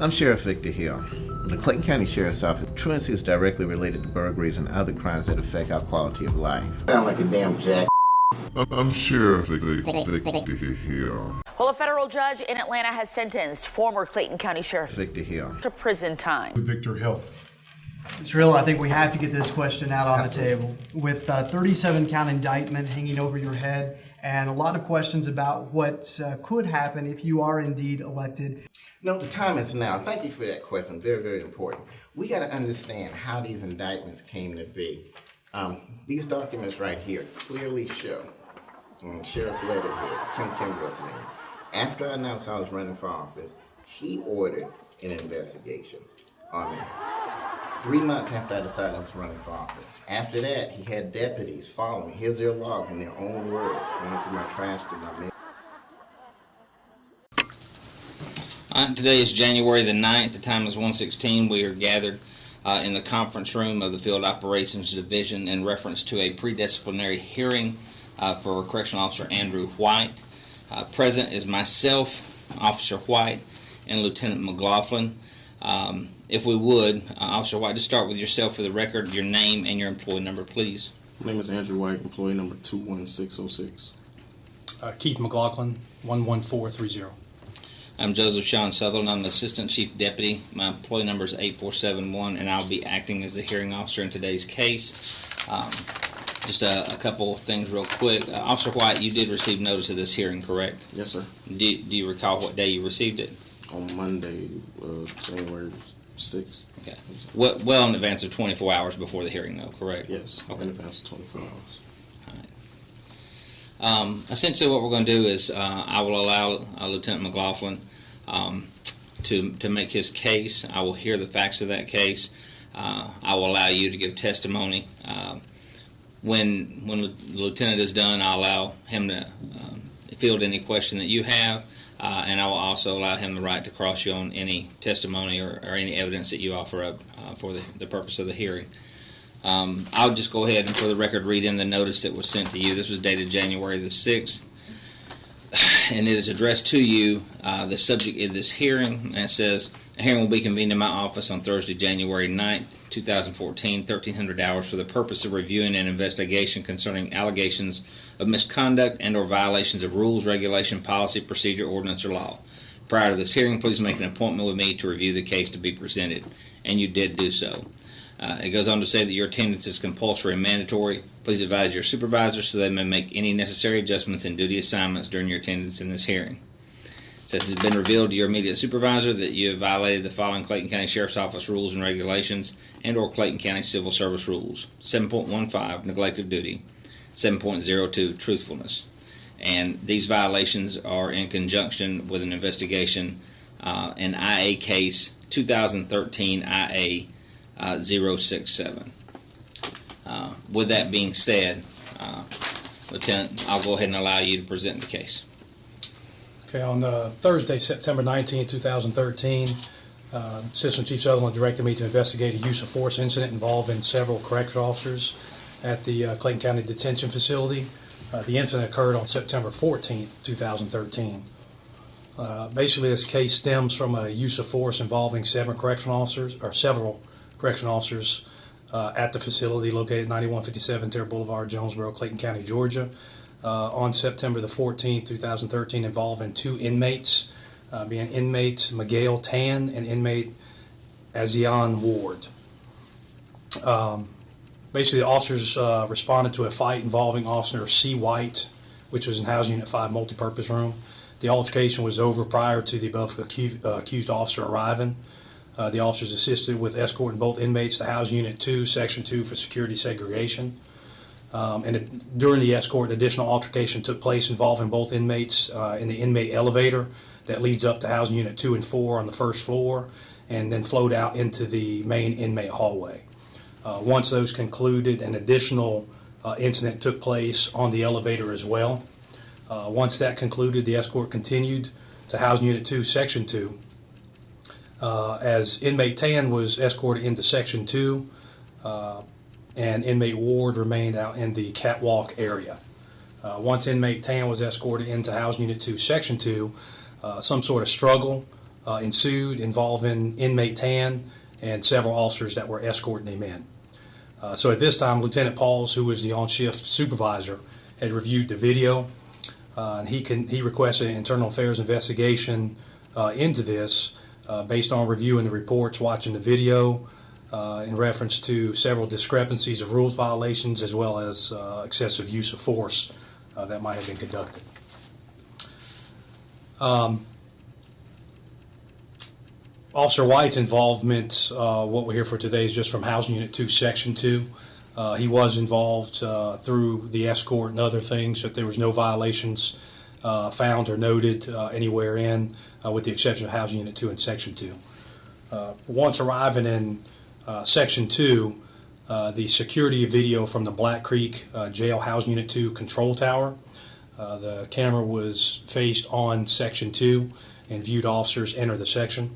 I'm Sheriff Victor Hill. The Clayton County Sheriffs Office, truancy is directly related to burglaries and other crimes that affect our quality of life. Sound like a damn jack. I'm Sheriff Victor Hill. Well, a federal judge in Atlanta has sentenced former Clayton County Sheriff Victor Hill to prison time. Victor Hill. It's real. I think we have to get this question out on the table. With 37 count indictment hanging over your head and a lot of questions about what could happen if you are indeed elected. No, the time is now. Thank you for that question. Very, very important. We got to understand how these indictments came to be. These documents right here clearly show, Sheriff's letterhead, Kim Kimbrough's name. After I announced I was running for office, he ordered an investigation on me. 3 months after I decided I was running for office. After that, he had deputies follow me. Here's their log in their own words, going through my trash to my mail. Today is January the 9th. The time is 1:16. We are gathered in the conference room of the Field Operations Division in reference to a pre-disciplinary hearing for Correctional Officer Andrew White. Present is myself, Officer White, and Lieutenant McLaughlin. If we would, Officer White, just start with yourself for the record, your name and your employee number, please. My name is Andrew White, employee number 21606. Keith McLaughlin, 11430. I'm Joseph Sean Sutherland. I'm the Assistant Chief Deputy. My employee number is 8471, and I'll be acting as the hearing officer in today's case. Just a couple of things real quick. Officer White, you did receive notice of this hearing, correct? Yes, sir. Do you recall what day you received it? On Monday, January 6th. Okay. Well in advance of 24 hours before the hearing, though, correct? Yes, okay. In advance of 24 hours. All right. Essentially what we're going to do is I will allow Lieutenant McLaughlin to make his case. I will hear the facts of that case. I will allow you to give testimony. When the lieutenant is done, I'll allow him to field any question that you have. And I will also allow him the right to cross you on any testimony or any evidence that you offer up for the purpose of the hearing. I'll just go ahead and, for the record, read in the notice that was sent to you. This was dated January the 6th, and it is addressed to you. The subject of this hearing, and it says, a hearing will be convened in my office on Thursday, January 9th, 2014, 1300 hours, for the purpose of reviewing an investigation concerning allegations of misconduct and or violations of rules, regulation, policy, procedure, ordinance, or law. Prior to this hearing, please make an appointment with me to review the case to be presented, and you did do so. It goes on to say that your attendance is compulsory and mandatory. Please advise your supervisor so they may make any necessary adjustments and duty assignments during your attendance in this hearing. It says it's been revealed to your immediate supervisor that you have violated the following Clayton County Sheriff's Office rules and regulations and or Clayton County Civil Service rules. 7.15, neglect of duty. 7.02, truthfulness. And these violations are in conjunction with an investigation, an IA case 2013 IA 067. With that being said, Lieutenant, I'll go ahead and allow you to present the case. Okay, on Thursday, September 19, 2013, Assistant Chief Sutherland directed me to investigate a use of force incident involving several correctional officers at the Clayton County Detention Facility. The incident occurred on September 14, 2013. Basically, this case stems from a use of force involving several correctional officers at the facility located at 9157 Terre Boulevard, Jonesboro, Clayton County, Georgia, on September the 14th, 2013, involving two inmates, being inmate Miguel Tan and inmate Azian Ward. Basically, the officers responded to a fight involving Officer C. White, which was in Housing Unit 5 multipurpose room. The altercation was over prior to the above accused officer arriving. The officers assisted with escorting both inmates to Housing Unit 2, Section 2 for security segregation. During the escort, an additional altercation took place involving both inmates in the inmate elevator that leads up to Housing Unit 2 and 4 on the first floor, and then flowed out into the main inmate hallway. Once those concluded, an additional incident took place on the elevator as well. Once that concluded, the escort continued to Housing Unit 2, Section 2. As inmate Tan was escorted into Section 2, and inmate Ward remained out in the catwalk area. Once inmate Tan was escorted into Housing Unit 2, Section 2, some sort of struggle ensued involving inmate Tan and several officers that were escorting him in. So at this time, Lieutenant Pauls, who was the on-shift supervisor, had reviewed the video, and he requested an internal affairs investigation into this based on reviewing the reports, watching the video, in reference to several discrepancies of rules violations as well as excessive use of force that might have been conducted. Officer White's involvement, what we're here for today, is just from Housing Unit 2, Section 2. He was involved through the escort and other things, but there was no violations found or noted anywhere in, with the exception of Housing Unit 2 and Section 2. Once arriving in Section 2, the security video from the Black Creek Jail Housing Unit 2 control tower, the camera was faced on Section 2 and viewed officers enter the section.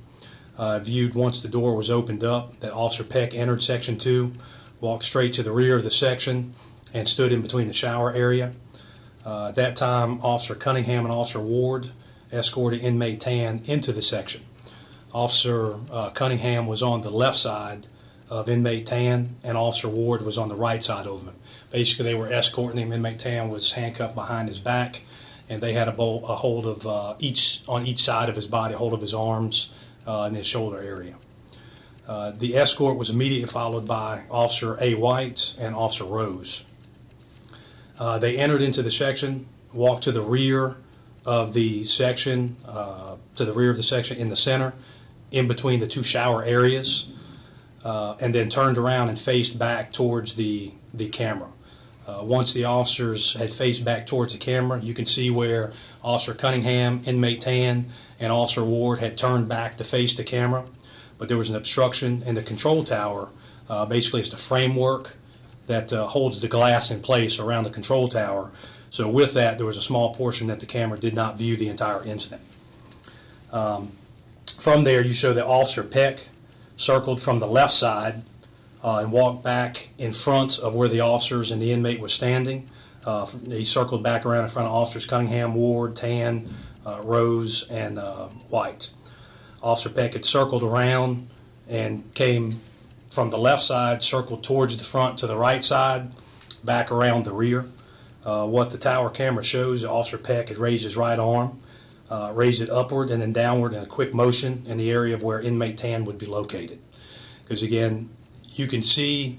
Viewed once the door was opened up, that Officer Peck entered Section 2, walked straight to the rear of the section, and stood in between the shower area. At that time, Officer Cunningham and Officer Ward escorted inmate Tan into the section. Officer Cunningham was on the left side of inmate Tan, and Officer Ward was on the right side of him. Basically, they were escorting him. Inmate Tan was handcuffed behind his back, and they had a hold of on each side of his body, a hold of his arms in his shoulder area. The escort was immediately followed by Officer A. White and Officer Rose. They entered into the section, walked to the rear of the section, in the center, in between the two shower areas, and then turned around and faced back towards the camera. Once the officers had faced back towards the camera, you can see where Officer Cunningham, inmate Tan, and Officer Ward had turned back to face the camera, but there was an obstruction in the control tower. Basically, it's the framework that holds the glass in place around the control tower. So with that, there was a small portion that the camera did not view the entire incident. From there, you show that Officer Peck circled from the left side and walked back in front of where the officers and the inmate was standing. He circled back around in front of Officers Cunningham, Ward, Tan, Rose, and White. Officer Peck had circled around and came from the left side, circled towards the front to the right side, back around the rear. What the tower camera shows, Officer Peck had raised his right arm, raised it upward and then downward in a quick motion in the area of where inmate Tan would be located. Because again, you can see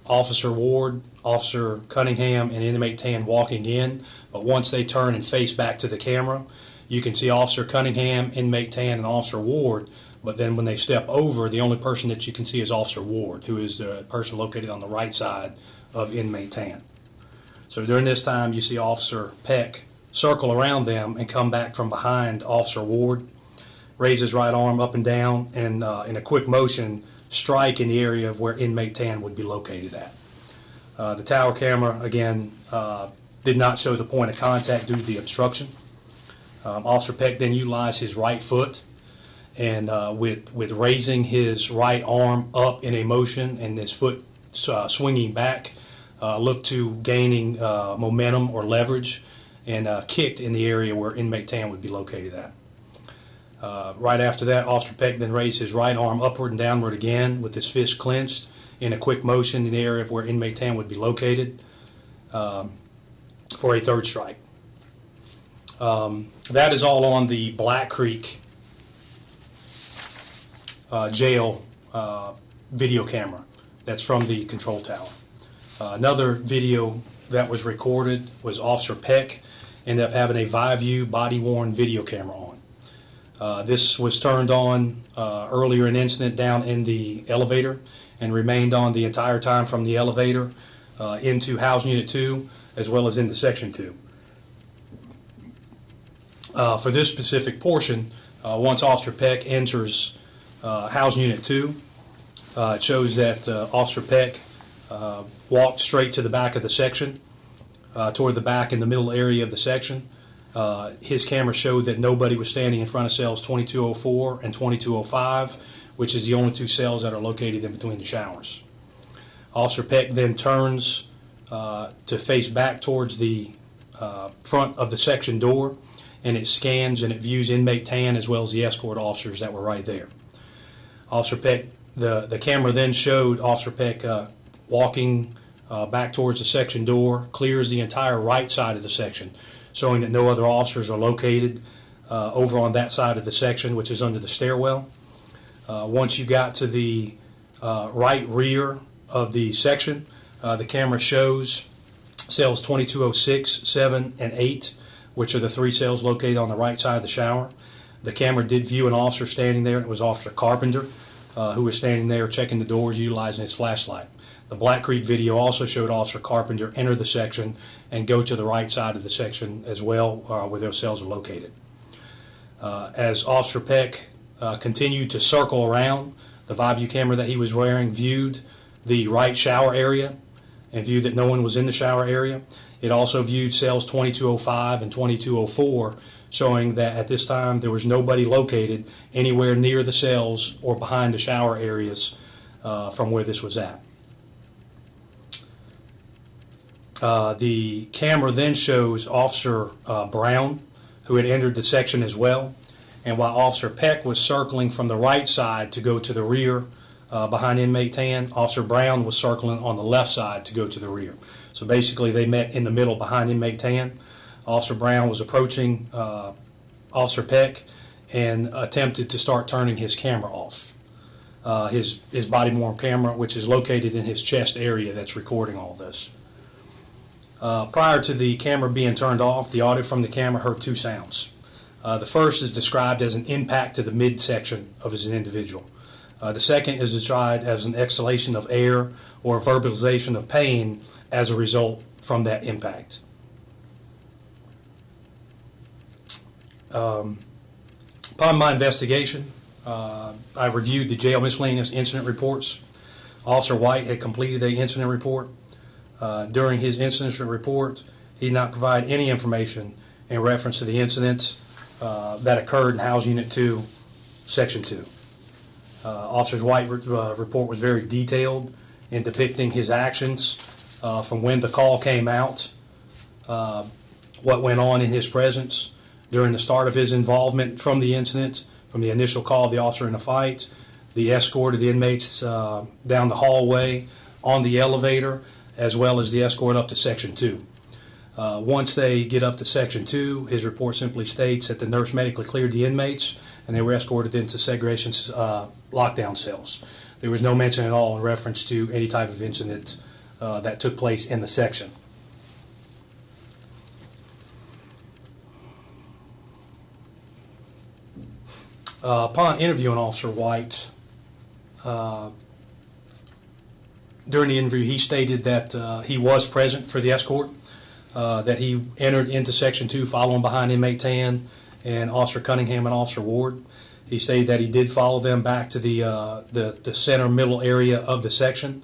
Officer Ward, Officer Cunningham, and inmate Tan walking in, but once they turn and face back to the camera, you can see Officer Cunningham, inmate Tan, and Officer Ward, but then when they step over, the only person that you can see is Officer Ward, who is the person located on the right side of inmate Tan. So during this time, you see Officer Peck circle around them and come back from behind Officer Ward, raise his right arm up and down, and in a quick motion, strike in the area of where inmate Tan would be located at. The tower camera, again, did not show the point of contact due to the obstruction. Officer Peck then utilized his right foot, and with raising his right arm up in a motion and his foot swinging back, looked to gaining momentum or leverage, and kicked in the area where inmate Tan would be located at. Right after that, Officer Peck then raised his right arm upward and downward again with his fist clenched in a quick motion in the area of where inmate Tan would be located for a third strike. That is all on the Black Creek jail video camera that's from the control tower. Another video that was recorded was Officer Peck ended up having a ViView body-worn video camera on. This was turned on earlier in the incident down in the elevator and remained on the entire time from the elevator into Housing Unit 2 as well as into Section 2. For this specific portion, once Officer Peck enters Housing Unit 2, it shows that Officer Peck walked straight to the back of the section, toward the back in the middle area of the section. His camera showed that nobody was standing in front of cells 2204 and 2205, which is the only two cells that are located in between the showers. Officer Peck then turns to face back towards the front of the section door and it scans and it views inmate Tan as well as the escort officers that were right there. Officer Peck, the camera then showed Officer Peck walking back towards the section door, clears the entire right side of the section, showing that no other officers are located over on that side of the section, which is under the stairwell. Once you got to the right rear of the section, the camera shows cells 2206, 7, and 8, which are the 3 cells located on the right side of the shower. The camera did view an officer standing there, and it was Officer Carpenter, who was standing there checking the doors, utilizing his flashlight. The Black Creek video also showed Officer Carpenter enter the section and go to the right side of the section as well, where those cells are located. As Officer Peck continued to circle around, the ViView camera that he was wearing viewed the right shower area and viewed that no one was in the shower area. It also viewed cells 2205 and 2204, showing that at this time there was nobody located anywhere near the cells or behind the shower areas from where this was at. The camera then shows Officer Brown, who had entered the section as well. And while Officer Peck was circling from the right side to go to the rear behind inmate Tan, Officer Brown was circling on the left side to go to the rear. So basically they met in the middle behind inmate Tan. Officer Brown was approaching Officer Peck and attempted to start turning his camera off. His body-worn camera, which is located in his chest area that's recording all this. Prior to the camera being turned off, the audio from the camera heard 2 sounds. The first is described as an impact to the midsection of an individual. The second is described as an exhalation of air or verbalization of pain as a result from that impact. Upon my investigation, I reviewed the jail miscellaneous incident reports. Officer White had completed the incident report. During his incident report, he did not provide any information in reference to the incident that occurred in House Unit 2, Section 2. Officer White's report was very detailed in depicting his actions from when the call came out, what went on in his presence during the start of his involvement from the incident, from the initial call of the officer in the fight, the escort of the inmates down the hallway, on the elevator, as well as the escort up to Section 2. Once they get up to Section 2, his report simply states that the nurse medically cleared the inmates and they were escorted into segregation lockdown cells. There was no mention at all in reference to any type of incident that took place in the section. Upon interviewing Officer White, during the interview he stated that he was present for the escort, that he entered into Section 2 following behind inmate Tan and Officer Cunningham and Officer Ward. He stated that he did follow them back to the center middle area of the section,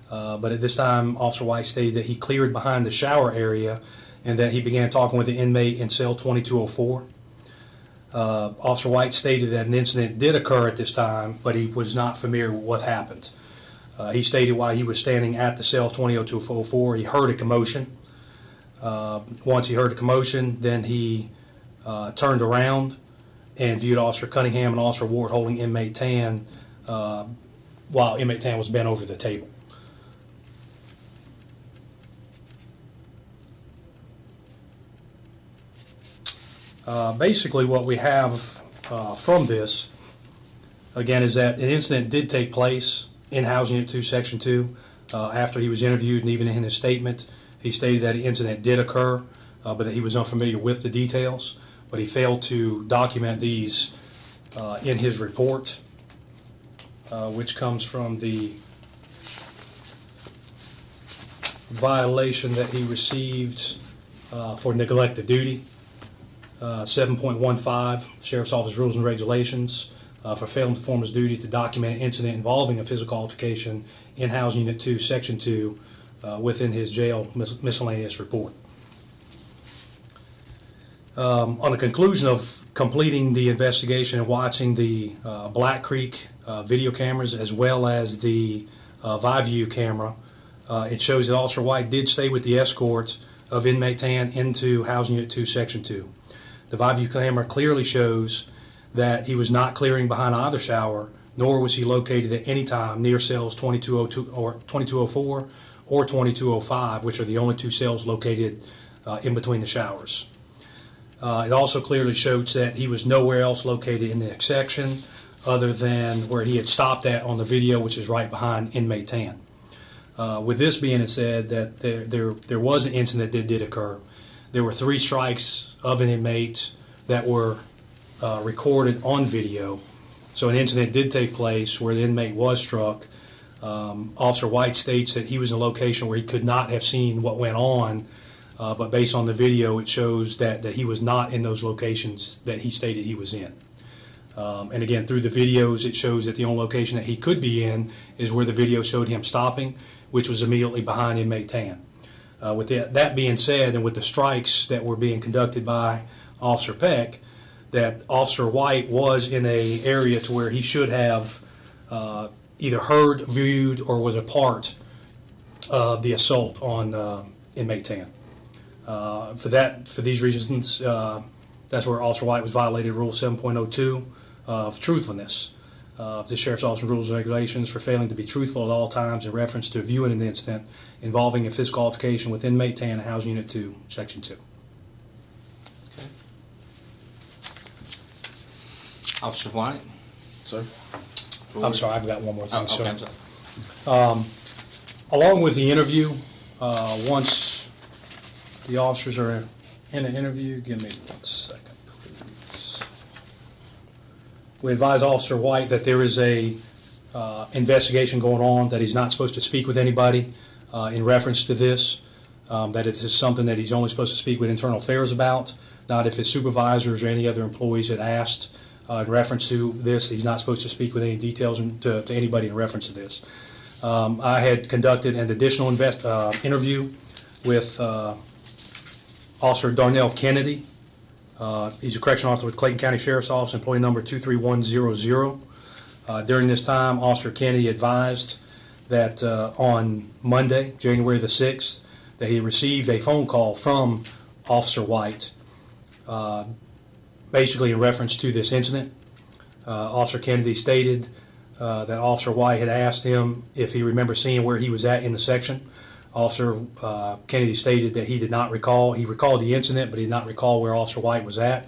but at this time Officer White stated that he cleared behind the shower area and that he began talking with the inmate in cell 2204. Officer White stated that an incident did occur at this time, but he was not familiar with what happened. He stated while he was standing at the cell 2204, he heard a commotion. Once he heard the commotion, then he turned around and viewed Officer Cunningham and Officer Ward holding inmate Tan while inmate Tan was bent over the table. Basically what we have from this, again, is that an incident did take place in House Unit 2, Section 2. After he was interviewed and even in his statement, he stated that the incident did occur, but that he was unfamiliar with the details. But he failed to document these in his report, which comes from the violation that he received for neglect of duty. 7.15 Sheriff's Office Rules and Regulations for failing to perform his duty to document an incident involving a physical altercation in House Unit 2, Section 2 within his jail miscellaneous report. On the conclusion of completing the investigation and watching the Black Creek video cameras as well as the ViView camera, it shows that Officer White did stay with the escort of inmate Tan into House Unit 2, Section 2. The live view camera clearly shows that he was not clearing behind either shower, nor was he located at any time near cells 2202 or 2204 or 2205, which are the only two cells located in between the showers. It also clearly shows that he was nowhere else located in the next section other than where he had stopped at on the video, which is right behind inmate 10. With this being said, that there was an incident that did occur. There were 3 strikes of an inmate that were recorded on video. So an incident did take place where the inmate was struck. Officer White states that he was in a location where he could not have seen what went on, but based on the video, it shows that he was not in those locations that he stated he was in. And again, through the videos, it shows that the only location that he could be in is where the video showed him stopping, which was immediately behind inmate 10. With that being said, and with the strikes that were being conducted by Officer Peck, that Officer White was in an area to where he should have either heard, viewed, or was a part of the assault on inmate 10. For these reasons, that's where Officer White was violated Rule 7.02 of truthfulness of the Sheriff's Office Rules and Regulations for failing to be truthful at all times in reference to viewing an incident involving a physical altercation with inmate 10, Housing Unit 2, Section 2. Okay. Officer White? Sir? I'm sorry, I've got one more thing, Okay, sir. I'm sorry. Along with the interview, once the officers are in an interview, give me 1 second, please. We advise Officer White that there is a investigation going on, that he's not supposed to speak with anybody in reference to this, that it is something that he's only supposed to speak with internal affairs about, not if his supervisors or any other employees had asked in reference to this. He's not supposed to speak with any details to anybody in reference to this. I had conducted an additional interview with Officer Darnell Kennedy. He's a correctional officer with Clayton County Sheriffs Office, employee number 23100. During this time, Officer Kennedy advised that on Monday, January the 6th, that he received a phone call from Officer White, basically in reference to this incident. Officer Kennedy stated that Officer White had asked him if he remembered seeing where he was at in the section. Officer Kennedy stated that he did not recall. He recalled the incident, but he did not recall where Officer White was at.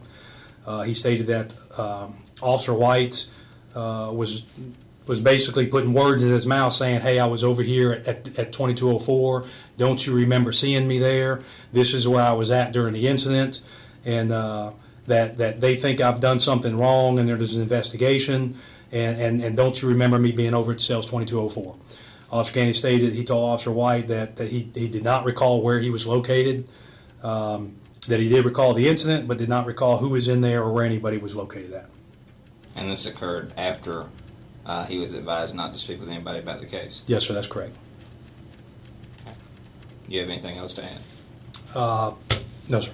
He stated that Officer White was basically putting words in his mouth saying, hey, I was over here at 2204. Don't you remember seeing me there? This is where I was at during the incident. And that they think I've done something wrong and there's an investigation. And don't you remember me being over at cells 2204? Officer Kennedy stated he told Officer White that he did not recall where he was located, that he did recall the incident, but did not recall who was in there or where anybody was located at. And this occurred after he was advised not to speak with anybody about the case? Yes, sir, that's correct. Okay. Do you have anything else to add? No, sir.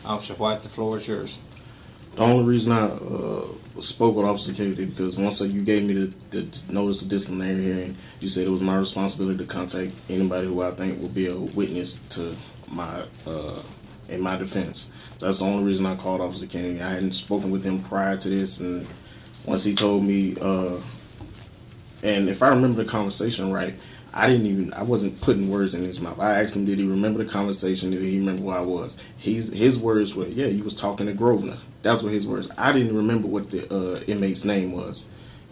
Officer White, the floor is yours. The only reason I spoke with Officer Kennedy because once you gave me the notice of disciplinary hearing, you said it was my responsibility to contact anybody who I think will be a witness to my in my defense. So that's the only reason I called Officer Kennedy. I hadn't spoken with him prior to this, and once he told me, and if I remember the conversation right, I wasn't putting words in his mouth. I asked him, did he remember the conversation? Did he remember who I was? His words were, yeah, you was talking to Grosvenor. That was his words. I didn't remember what the inmate's name was.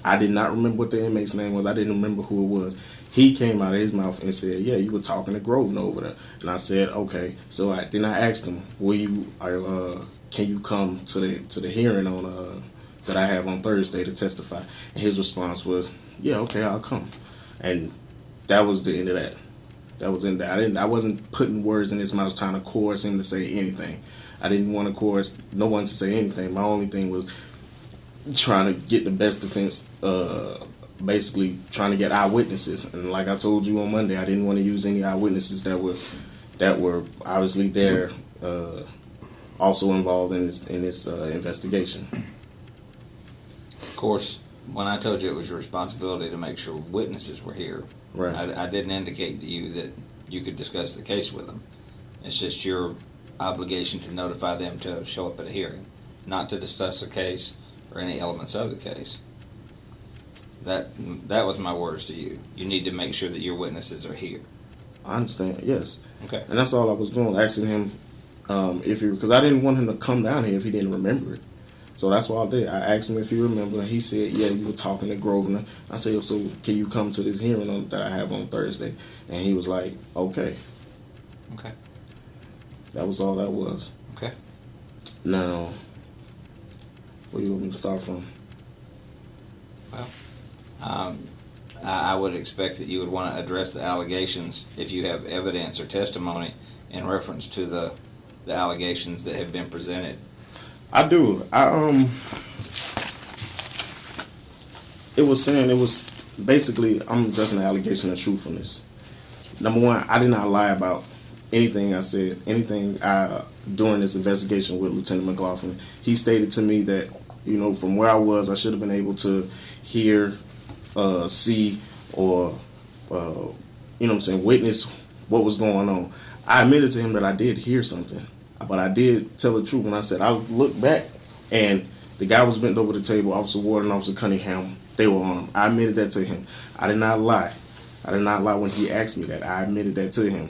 I did not remember what the inmate's name was. I didn't remember who it was. He came out of his mouth and said, yeah, you were talking to Grosvenor over there. And I said, okay. So then I asked him, can you come to the hearing on that I have on Thursday to testify? And his response was, yeah, okay, I'll come. And that was the end of that. That was in there. I wasn't putting words in his mouth trying to coerce him to say anything. I didn't want to coerce no one to say anything. My only thing was trying to get the best defense, basically trying to get eyewitnesses. And like I told you on Monday, I didn't want to use any eyewitnesses that were obviously there, also involved in this investigation. Of course, when I told you it was your responsibility to make sure witnesses were here, right. I didn't indicate to you that you could discuss the case with them. It's just your obligation to notify them to show up at a hearing, not to discuss the case or any elements of the case. That was my words to you. You need to make sure that your witnesses are here. I understand, yes. Okay. And that's all I was doing, asking him because I didn't want him to come down here if he didn't remember it. So that's what I did. I asked him if he remembered. He said, yeah, you were talking to Grosvenor. I said, so can you come to this hearing that I have on Thursday? And he was like, okay. Okay. That was all that was. Okay. Now, where do you want me to start from? Well, I would expect that you would want to address the allegations if you have evidence or testimony in reference to the allegations that have been presented. I do. It was basically, I'm addressing the allegation of truthfulness. Number one, I did not lie about anything I said, during this investigation with Lieutenant McLaughlin. He stated to me that, from where I was, I should have been able to hear, see, or, witness what was going on. I admitted to him that I did hear something, but I did tell the truth when I said I looked back and the guy was bent over the table, Officer Ward and Officer Cunningham, they were on him. I admitted that to him. I did not lie. I did not lie when he asked me that. I admitted that to him.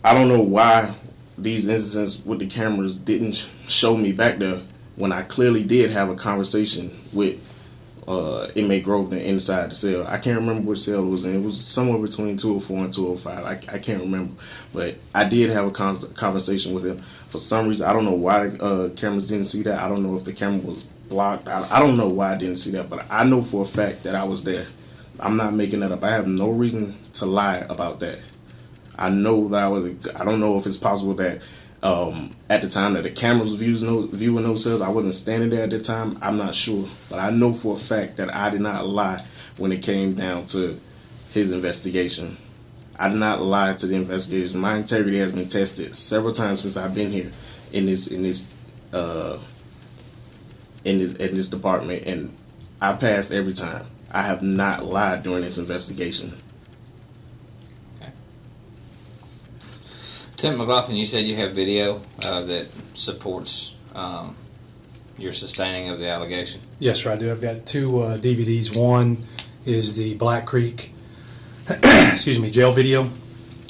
I don't know why these instances with the cameras didn't show me back there when I clearly did have a conversation with inmate Grosvenor inside the cell. I can't remember which cell it was in. It was somewhere between 204 and 205. I can't remember. But I did have a conversation with him. For some reason, I don't know why cameras didn't see that. I don't know if the camera was blocked. I don't know why I didn't see that. But I know for a fact that I was there. I'm not making that up. I have no reason to lie about that. I know that I don't know if it's possible that at the time that the cameras was viewing those cells, I wasn't standing there at the time. I'm not sure. But I know for a fact that I did not lie when it came down to his investigation. I did not lie to the investigation. My integrity has been tested several times since I've been here in this department, and I passed every time. I have not lied during this investigation. Lieutenant McLaughlin, you said you have video that supports your sustaining of the allegation. Yes, sir, I do. I've got two DVDs. One is the Black Creek jail video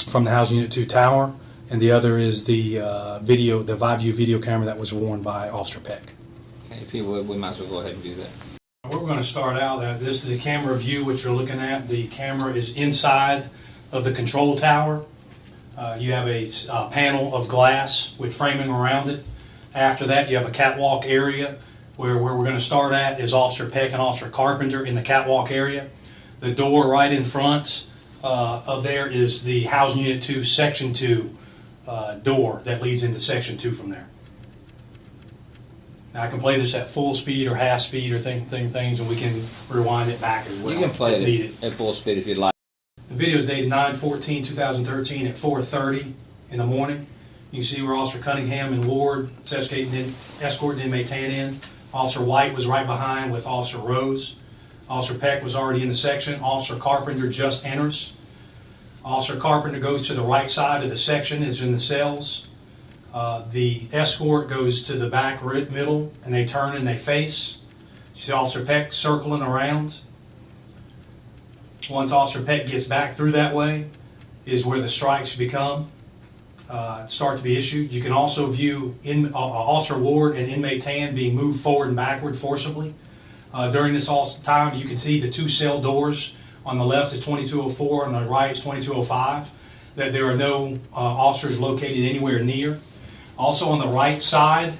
from the Housing Unit 2 tower, and the other is the the Viveview video camera that was worn by Officer Peck. Okay, if you would, we might as well go ahead and do that. We're going to start out. This is the camera view, which you're looking at. The camera is inside of the control tower. You have a panel of glass with framing around it. After that, you have a catwalk area where we're going to start at is Officer Peck and Officer Carpenter in the catwalk area. The door right in front of there is the Housing Unit 2 Section 2 door that leads into Section 2 from there. Now, I can play this at full speed or half speed or things, and we can rewind it back as well. You can play if needed. it at full speed if you'd like. The video is dated 9/14/2013 at 4:30 in the morning. You can see where Officer Cunningham and Ward escorting inmate Tan in. Officer White was right behind with Officer Rose. Officer Peck was already in the section. Officer Carpenter just enters. Officer Carpenter goes to the right side of the section, is in the cells. The escort goes to the back middle, and they turn and they face. You see Officer Peck circling around. Once Officer Peck gets back through that way is where the strikes start to be issued. You can also view Officer Ward and inmate Tan being moved forward and backward forcibly. During this time, you can see the two cell doors. On the left is 2204, on the right is 2205. That there are no officers located anywhere near. Also on the right side,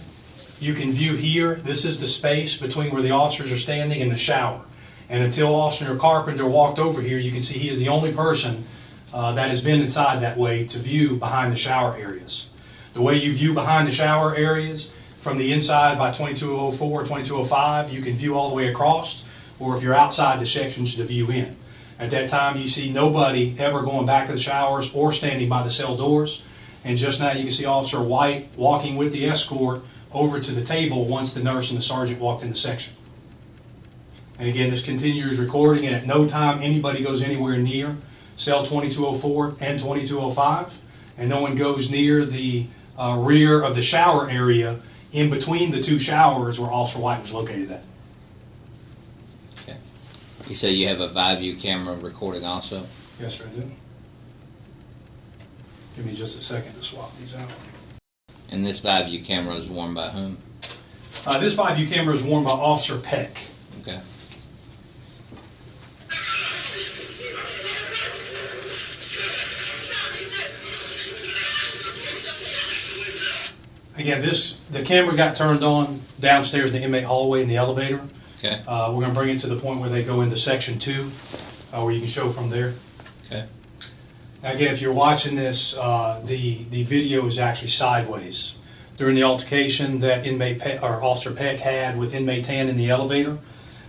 you can view here, this is the space between where the officers are standing and the shower. And until Officer Carpenter walked over here, you can see he is the only person that has been inside that way to view behind the shower areas. The way you view behind the shower areas from the inside by 2204 or 2205, you can view all the way across, or if you're outside the sections, to view in. At that time, you see nobody ever going back to the showers or standing by the cell doors. And just now you can see Officer White walking with the escort over to the table once the nurse and the sergeant walked in the section. And again, this continues recording, and at no time anybody goes anywhere near cell 2204 and 2205. and no one goes near the rear of the shower area in between the two showers where Officer White was located at. Okay. You say you have a view camera recording also? Yes, sir, I do. Give me just a second to swap these out. And this view camera is worn by whom? This view camera is worn by Officer Peck. Okay. Again, the camera got turned on downstairs in the inmate hallway in the elevator. Okay. We're going to bring it to the point where they go into section 2, where you can show from there. Okay. Now, again, if you're watching this, the video is actually sideways. During the altercation that Officer Peck had with inmate Tan in the elevator,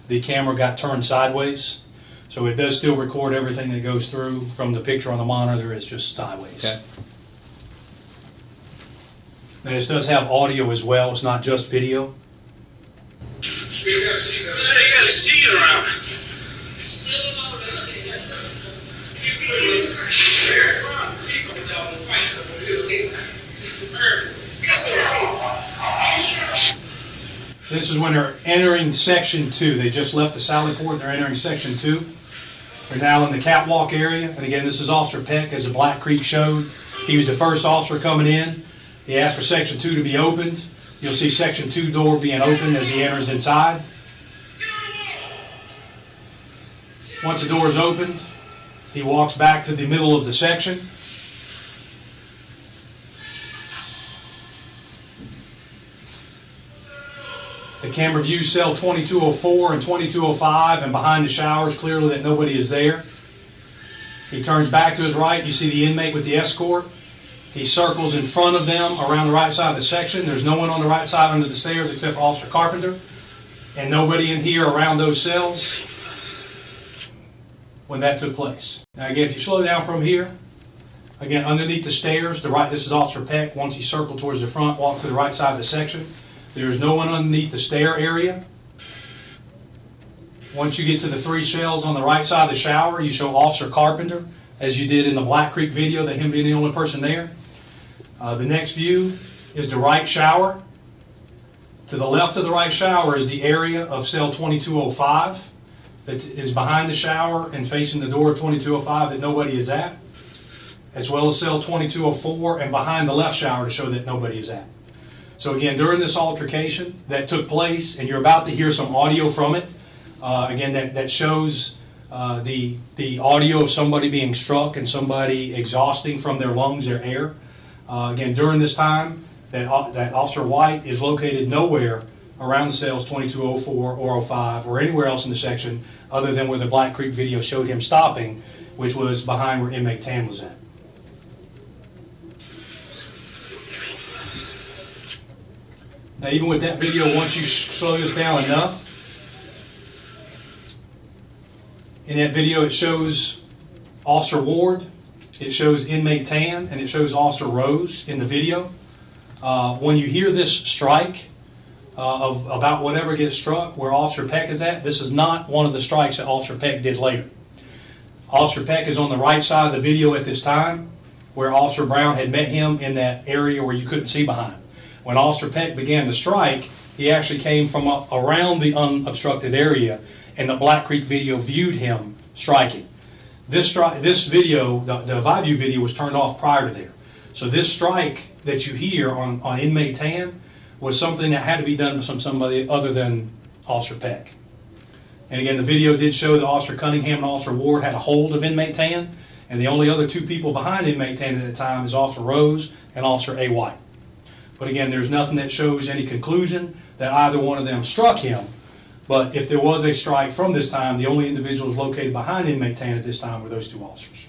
the camera got turned sideways. So it does still record everything that goes through from the picture on the monitor. It's just sideways. Okay. Now, this does have audio as well. It's not just video. You gotta see it around. This is when they're entering section 2. They just left the Sally Port. They're entering section 2. They're now in the catwalk area. And again, this is Officer Peck, as the Black Creek showed. He was the first officer coming in. He asked for section 2 to be opened. You'll see section 2 door being opened as he enters inside. Once the door is opened, he walks back to the middle of the section. The camera views cell 2204 and 2205, and behind the showers, clearly that nobody is there. He turns back to his right. You see the inmate with the escort. He circles in front of them around the right side of the section. There's no one on the right side under the stairs except for Officer Carpenter, and nobody in here around those cells when that took place. Now again, if you slow down from here, again, underneath the stairs, this is Officer Peck. Once he circled towards the front, walked to the right side of the section. There's no one underneath the stair area. Once you get to the 3 cells on the right side of the shower, you show Officer Carpenter, as you did in the Black Creek video, that him being the only person there. The next view is the right shower. To the left of the right shower is the area of cell 2205 that is behind the shower and facing the door of 2205 that nobody is at, as well as cell 2204 and behind the left shower to show that nobody is at. So again, during this altercation that took place, and you're about to hear some audio from it, again, that shows the audio of somebody being struck and somebody exhausting from their lungs their air. Again, during this time, that Officer White is located nowhere around the cells 2204 or 05 or anywhere else in the section other than where the Black Creek video showed him stopping, which was behind where inmate Tan was at. Now, even with that video, once you slow this down enough, in that video it shows Officer Ward, it shows inmate Tan, and it shows Officer Rose in the video. When you hear this strike of about whatever gets struck where Officer Peck is at, this is not one of the strikes that Officer Peck did later. Officer Peck is on the right side of the video at this time, where Officer Brown had met him in that area where you couldn't see behind. When Officer Peck began to strike, he actually came from around the unobstructed area, and the Black Creek video viewed him striking. This video, the view video, was turned off prior to there. So this strike that you hear on inmate Tan was something that had to be done from somebody other than Officer Peck. And again, the video did show that Officer Cunningham and Officer Ward had a hold of inmate Tan, and the only other 2 people behind inmate Tan at the time is Officer Rose and Officer A. White. But again, there's nothing that shows any conclusion that either one of them struck him. But if there was a strike from this time, the only individuals located behind inmate Tan at this time were those 2 officers.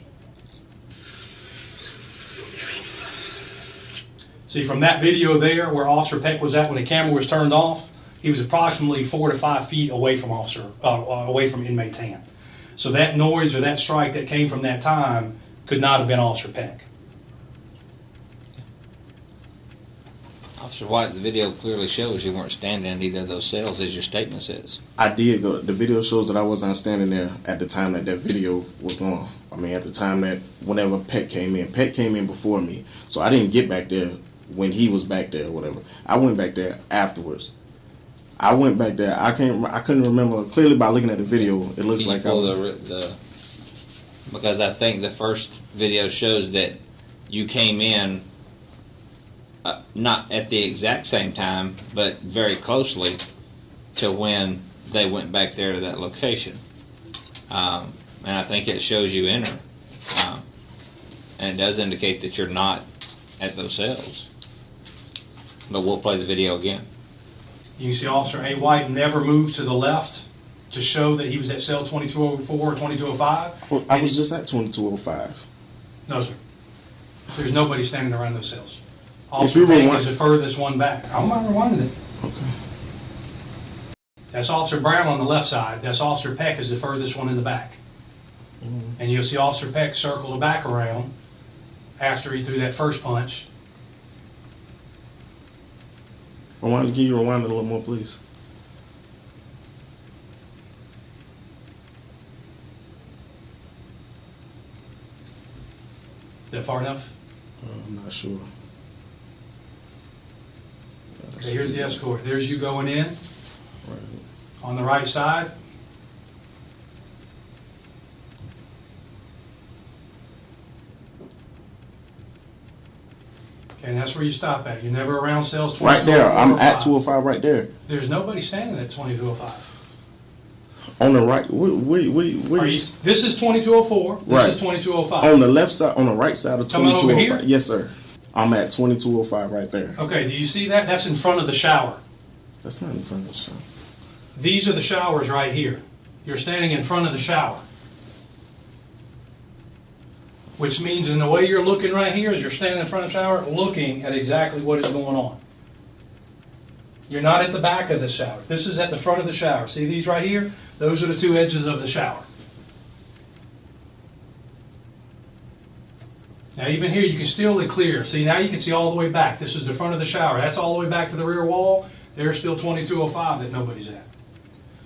See, from that video there, where Officer Peck was at when the camera was turned off, he was approximately 4 to 5 feet away from inmate Tan. So that noise or that strike that came from that time could not have been Officer Peck. Officer White, the video clearly shows you weren't standing in either of those cells, as your statement says. I did go. The video shows that I wasn't standing there at the time that video was going. I mean, at the time that whenever Peck came in. Peck came in before me, so I didn't get back there when he was back there or whatever. I went back there afterwards. I went back there. I couldn't remember clearly by looking at the video. It looks like I was. Because I think the first video shows that you came in not at the exact same time, but very closely to when they went back there to that location. And I think it shows you enter. And it does indicate that you're not at those cells. But we'll play the video again. You can see Officer A. White never moved to the left to show that he was at cell 2204 or 2205. Well, I was just at 2205. No, sir. There's nobody standing around those cells. Officer you Bank rewind- is the furthest one back. I'm not rewinding it. Okay. That's Officer Brown on the left side. That's Officer Peck is the furthest one in the back. And you'll see Officer Peck circle the back around after he threw that first punch. Can you rewind it a little more, please? Is that far enough? I'm not sure. Okay, here's the escort. There's you going in Right. on the right side. Okay, and that's where you stop at. You're never around cells 2205. Right there. I'm at 205 right there. There's nobody standing at 2205. On the right. What Are you, this is 2204. This Right. is 2205. On the left side, on the right side of Come on over 2205. here? Yes, sir. I'm at 2205 right there. Okay, do you see that? That's in front of the shower. That's not in front of the shower. These are the showers right here. You're standing in front of the shower. Which means in the way you're looking right here is you're standing in front of the shower looking at exactly what is going on. You're not at the back of the shower. This is at the front of the shower. See these right here? Those are the two edges of the shower. Now even here you can still be clear. See, now you can see all the way back. This is the front of the shower. That's all the way back to the rear wall. There's still 2205 that nobody's at.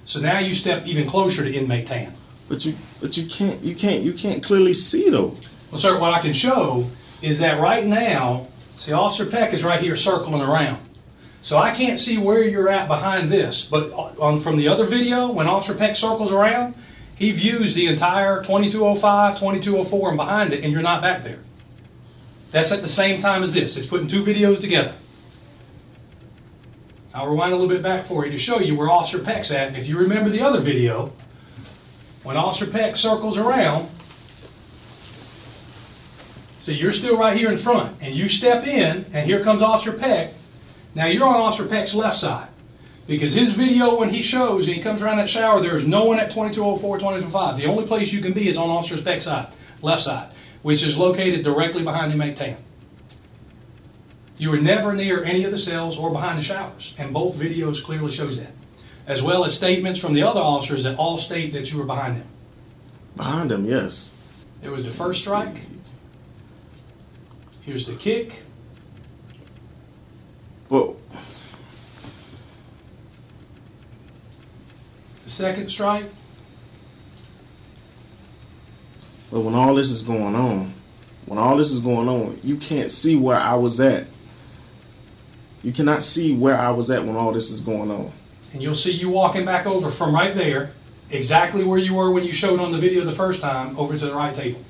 So now you step even closer to inmate 10. But you can't clearly see though. Well, sir, what I can show is that right now, see, Officer Peck is right here circling around. So I can't see where you're at behind this. But from the other video, when Officer Peck circles around, he views the entire 2205, 2204, and behind it, and you're not back there. That's at the same time as this. It's putting two videos together. I'll rewind a little bit back for you to show you where Officer Peck's at. If you remember the other video, when Officer Peck circles around, so you're still right here in front, and you step in, and here comes Officer Peck. Now you're on Officer Peck's left side, because his video, when he shows and he comes around that shower, there is no one at 2204, 2205. The only place you can be is on Officer Peck's side, left side, which is located directly behind inmate 10. You were never near any of the cells or behind the showers, and both videos clearly shows that, as well as statements from the other officers that all state that you were behind them. Behind them, yes. It was the first strike. Here's the kick. Well, The second strike. but when all this is going on, you can't see where I was at. You cannot see where I was at when all this is going on. And you'll see you walking back over from right there, exactly where you were when you showed on the video the first time, over to the right table.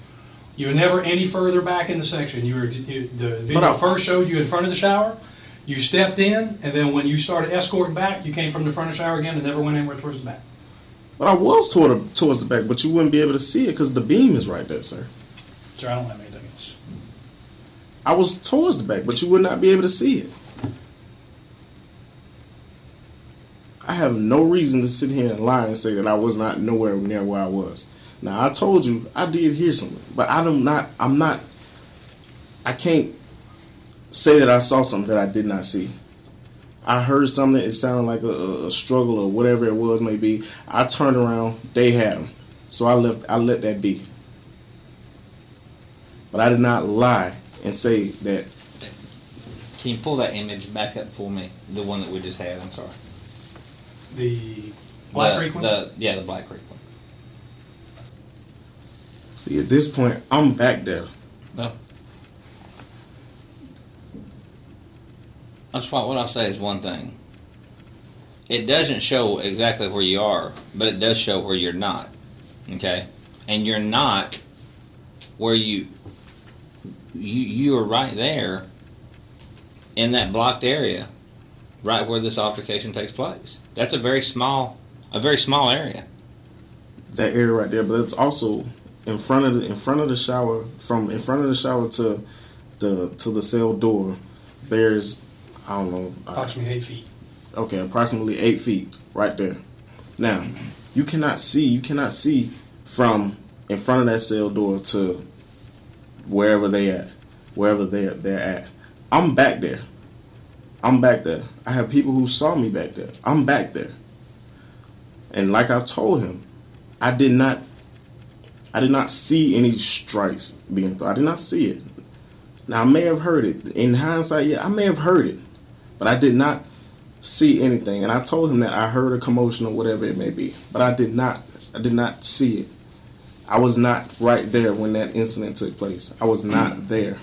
You were never any further back in the section. The video first showed you in front of the shower. You stepped in, and then when you started escorting back, you came from the front of the shower again and never went anywhere towards the back. But I was towards the back, but you wouldn't be able to see it because the beam is right there, sir. Sir, I don't have anything else. I was towards the back, but you would not be able to see it. I have no reason to sit here and lie and say that I was not nowhere near where I was. Now, I told you I did hear something, but I can't say that I saw something that I did not see. I heard something, it sounded like a struggle or whatever it was, maybe. I turned around, they had him. So I let that be. But I did not lie and say that Can you pull that image back up for me? The one that we just had. I'm sorry. The Black Creek one? The Black Creek one. See, at this point, I'm back there. Well, that's what I'll say is one thing. It doesn't show exactly where you are, but it does show where you're not. Okay? And you're not where you are right there in that blocked area, right where this altercation takes place. That's a very small area. That area right there, but it's also in front of the shower. From in front of the shower to the cell door, there's, I don't know, Approximately 8 feet. Okay, approximately 8 feet right there. Now, you cannot see from in front of that cell door to wherever they're at. I'm back there. I have people who saw me back there. I'm back there. And like I told him, I did not see any strikes being thrown. I did not see it. Now, I may have heard it. In hindsight, yeah, I may have heard it. But I did not see anything. And I told him that I heard a commotion or whatever it may be. But I did not see it. I was not right there when that incident took place. I was not there.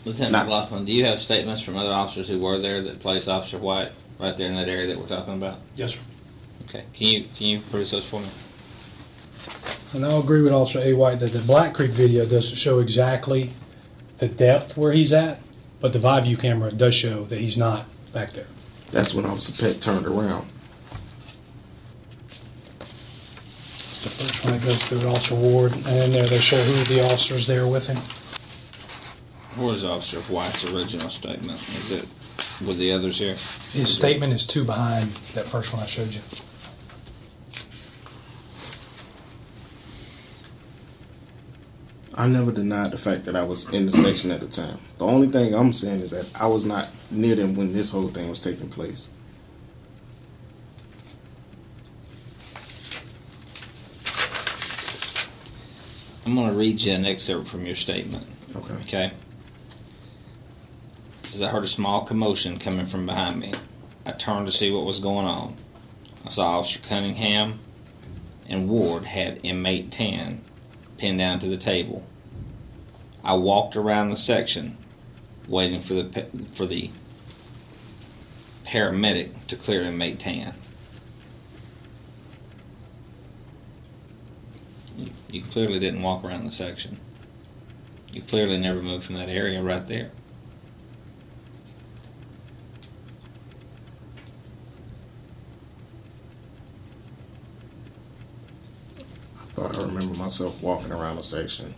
Lieutenant McLaughlin, do you have statements from other officers who were there that placed Officer White right there in that area that we're talking about? Yes, sir. Okay. Can you produce those for me? And I'll agree with Officer A. White that the Black Creek video doesn't show exactly the depth where he's at, but the view camera does show that he's not back there. That's when Officer Peck turned around. The first one that goes through Officer Ward, and in there they show who the officers there with him. What is Officer White's original statement? Is it with the others here? His statement is 2 behind that first one I showed you. I never denied the fact that I was in the section at the time. The only thing I'm saying is that I was not near them when this whole thing was taking place. I'm going to read you an excerpt from your statement. Okay. It says, I heard a small commotion coming from behind me. I turned to see what was going on. I saw Officer Cunningham and Ward had inmate 10 pinned down to the table. I walked around the section waiting for the paramedic to clear inmate 10. You clearly didn't walk around the section. You clearly never moved from that area right there. I thought I remember myself walking around the section.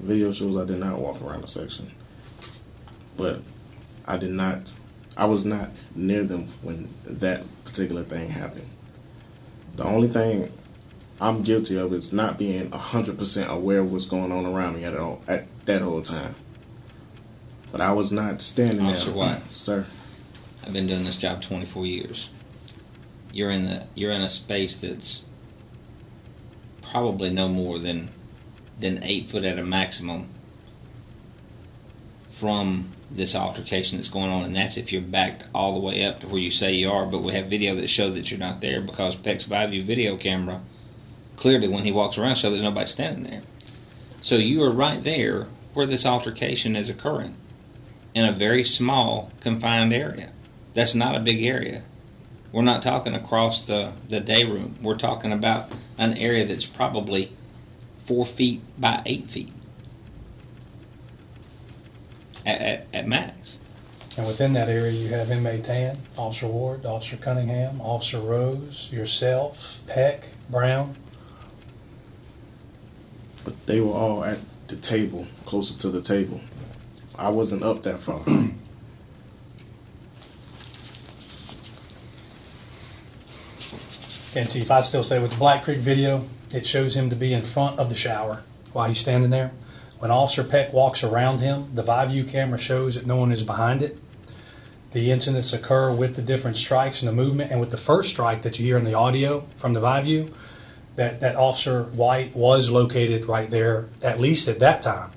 Video shows I did not walk around the section. But I was not near them when that particular thing happened. The only thing I'm guilty of is not being 100% aware of what's going on around me at that whole time. But I was not standing there. Officer White. Sir. I've been doing this job 24 years. You're in a space that's probably no more than 8 foot at a maximum from this altercation that's going on, and that's if you're backed all the way up to where you say you are. But we have video that show that you're not there because Peck's view video camera clearly, when he walks around, show that nobody's standing there. So you are right there where this altercation is occurring in a very small, confined area. That's not a big area. We're not talking across the day room. We're talking about an area that's probably 4 feet by 8 feet at max. And within that area, you have inmate 10, Officer Ward, Officer Cunningham, Officer Rose, yourself, Peck, Brown. But they were all at the table, closer to the table. I wasn't up that far. And see, if I still say with the Black Creek video, it shows him to be in front of the shower while he's standing there. When Officer Peck walks around him, the view camera shows that no one is behind it. The incidents occur with the different strikes and the movement, and with the first strike that you hear in the audio from the view, that Officer White was located right there, at least at that time.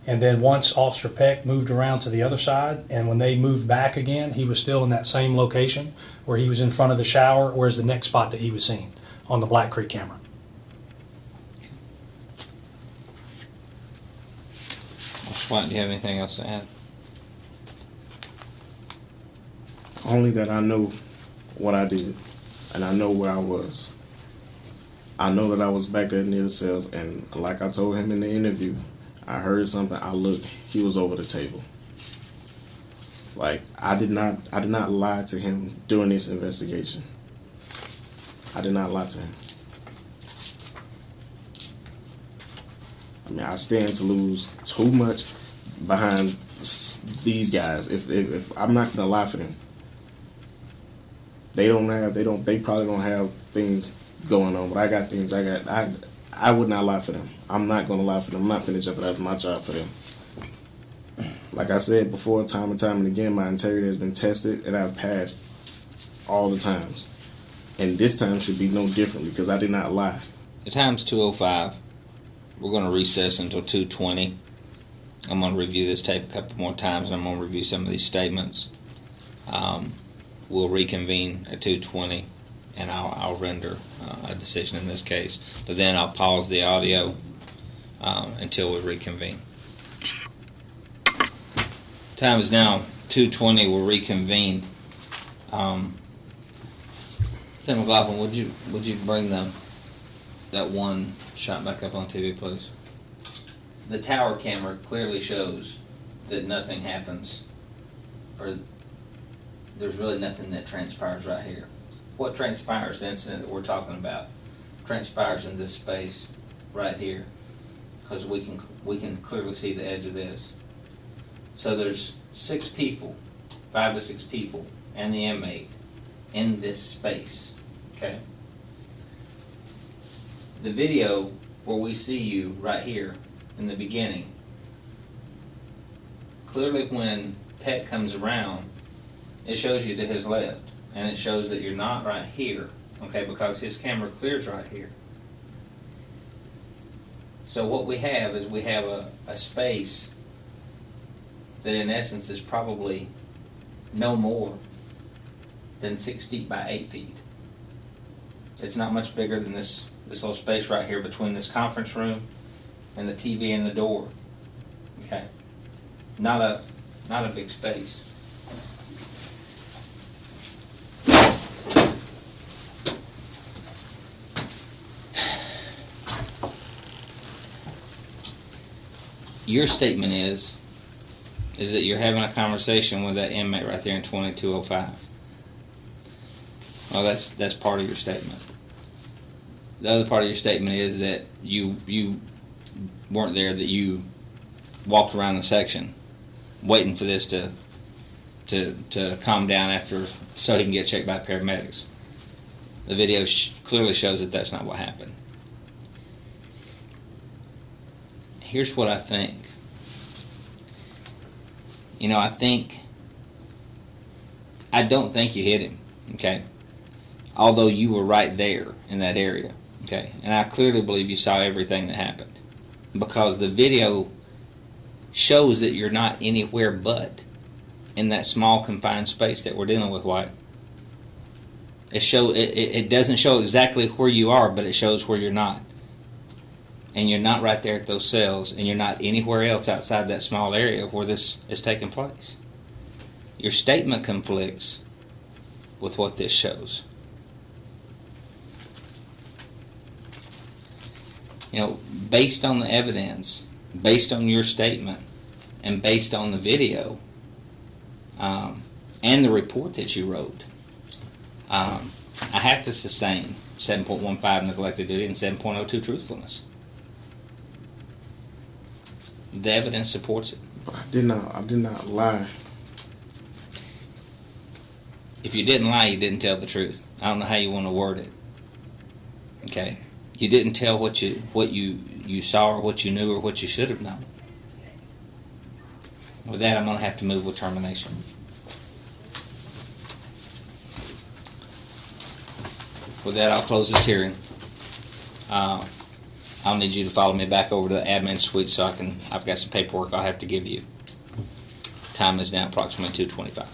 And then once Officer Peck moved around to the other side, and when they moved back again, he was still in that same location where he was in front of the shower, where's the next spot that he was seen on the Black Creek camera. Officer White, do you have anything else to add? Only that I know what I did, and I know where I was. I know that I was back there near the cells, and like I told him in the interview, I heard something. I looked. He was over the table. Like I did not lie to him during this investigation. I did not lie to him. I mean, I stand to lose too much behind these guys. If I'm not gonna lie for them, they probably don't have things going on, but I got things. I would not lie for them. I'm not gonna lie for them. I'm not finna jeopardize my job for them. Like I said before, time and time and again, my integrity has been tested, and I've passed all the times. And this time should be no different because I did not lie. The time's 2:05. We're going to recess until 2:20. I'm going to review this tape a couple more times, and I'm going to review some of these statements. We'll reconvene at 2:20, and I'll render a decision in this case. But then I'll pause the audio until we reconvene. Time is now 2:20. We'll reconvene. Tim McLaughlin, would you bring that one shot back up on TV, please? The tower camera clearly shows that nothing happens, or there's really nothing that transpires right here. What transpires, the incident that we're talking about, transpires in this space right here, because we can clearly see the edge of this. So there's 6 people, 5 to 6 people, and the inmate in this space. Okay. The video where we see you right here in the beginning, clearly when Peck comes around, it shows you to his left, and it shows that you're not right here, okay, because his camera clears right here. So what we have is we have a space that in essence is probably no more than 6 feet by 8 feet. It's not much bigger than this little space right here between this conference room and the TV and the door. Okay, not a big space. Your statement is that you're having a conversation with that inmate right there in 2205. Well, that's part of your statement. The other part of your statement is that you weren't there, that you walked around the section waiting for this to calm down after so he can get checked by paramedics. The video clearly shows that that's not what happened. Here's what I think. I don't think you hit him, okay? Although you were right there in that area, okay? And I clearly believe you saw everything that happened, because the video shows that you're not anywhere but in that small confined space that we're dealing with, White. It doesn't show exactly where you are, but it shows where you're not. And you're not right there at those cells, and you're not anywhere else outside that small area where this is taking place. Your statement conflicts with what this shows. Based on the evidence, based on your statement, and based on the video, and the report that you wrote, I have to sustain 7.15 neglected duty and 7.02 truthfulness. The evidence supports it. But I did not lie. If you didn't lie, you didn't tell the truth. I don't know how you want to word it. Okay? You didn't tell what you saw or what you knew or what you should have known. With that, I'm going to have to move with termination. With that, I'll close this hearing. I'll need you to follow me back over to the admin suite so I've got some paperwork I'll have to give you. Time is now approximately 2:25.